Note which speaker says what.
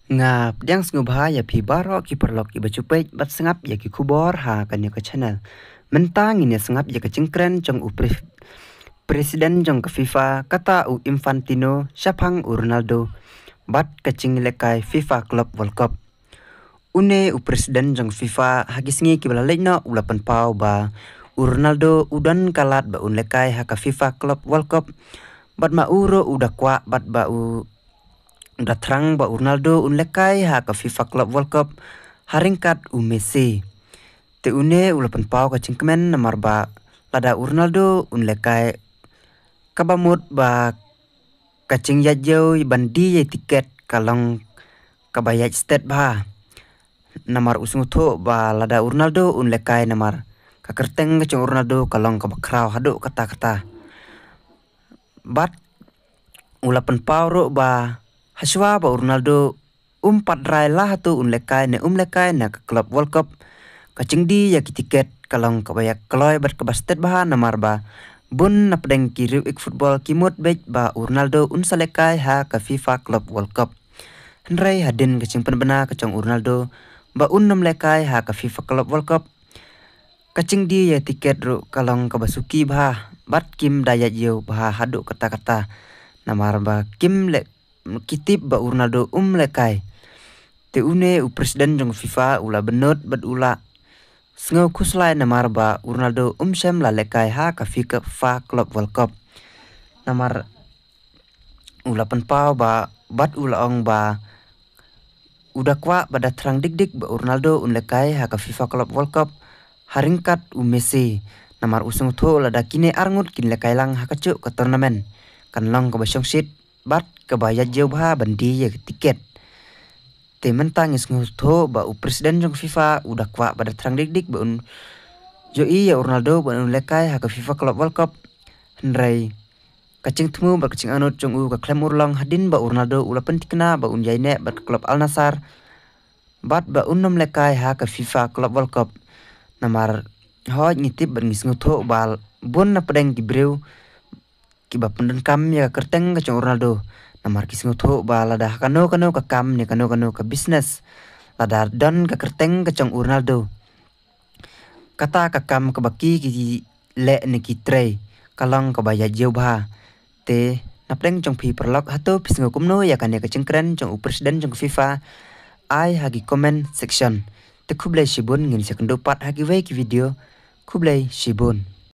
Speaker 1: Ngap diang sngubha ya phi baro ki perlok ki bacupet bat sengap ya ki kubor ha kan ya ka channel. Mentang ini sengap ya ka cengkren jong presiden jong ka FIFA kata u Infantino syapang u Ronaldo bat kacing lekai FIFA Club World Cup. Une u presiden jong FIFA hagisngi ki bala leina ulapan pau ba u Ronaldo udan kalat ba un lekai ha ka FIFA Club World Cup bat ma uro udah kwa bat ba u udah terang ba Ronaldo un lekai ha ka FIFA Club World Cup haringkat u Messi. Te une ulapan pau ka cingkemen namar ba lada Ronaldo un lekai kabamut ba kacing yajau bandi ye tiket kalong kabayat state ba namar usung tho ba lada Ronaldo un lekai namar kakerteng kacung Ronaldo kalong kabakrau hadu kata-kata bat ulapan pau ro ba haswa ba Ronaldo patrai lah tu un lekai na ka Club World Cup kacing di ya ki tiket kalong kabayak kloy bat kabastet ba namar ba bun napdeng ki ik football kimut bej ba Ronaldo un salekai ha ka FIFA Club World Cup. Henry hadin kacing penbena kacang Ronaldo ba un nam lekai ha ka FIFA Club World Cup. Kacing di ya tiket ru kalong kabasuki ba bat kim daya jeu ba hadu kata-kata namar ba kim le kitip ba Ronaldo lekai. Te une u presiden jong FIFA ula benot bat ula Sengau kuslai namar ba Ronaldo syam la lekai ha ka FIFA Club World Cup. Namar ulapan pau ba bat ula ong ba udah kwa pada terang dik ba Ronaldo lekai ha ka FIFA Club World Cup haringkat u Messi. Namar usung tho la dakine arngut kin lekai lang ha kacu ka turnamen. Kan long ka basyong sit bat ka bayat jeu ba bandi ya tiket. Te mentang tho ba u presiden jong FIFA udah kwa pada terang dik ba un jo iya Ronaldo ba un lekai ha ka FIFA Club World Cup. Henry kacing temu ba kacing anut jong u ka klem urlang hadin ba Ronaldo ula pentikna ba un jaine ba klub Al Nassr bat ba un lekai ha ka FIFA Club World Cup. Namar hoj ngitip ba tho ba bun na pedeng gibreu ki ba pendan kam ya kerteng kacang Ronaldo. Namar kising tho ba lada kano ka kam ni kano ka business lada don ka kerteng kacang Ronaldo kata ka kam ka baki ki le ni ki tre kalong ka baya jeu ba te napdeng jong pi perlok hato pisngo kumno ya kan ya kacang kren jong presiden jong FIFA ai hagi comment section te kublai shibun ngin sekendo pat hagi we ki video kublai shibun.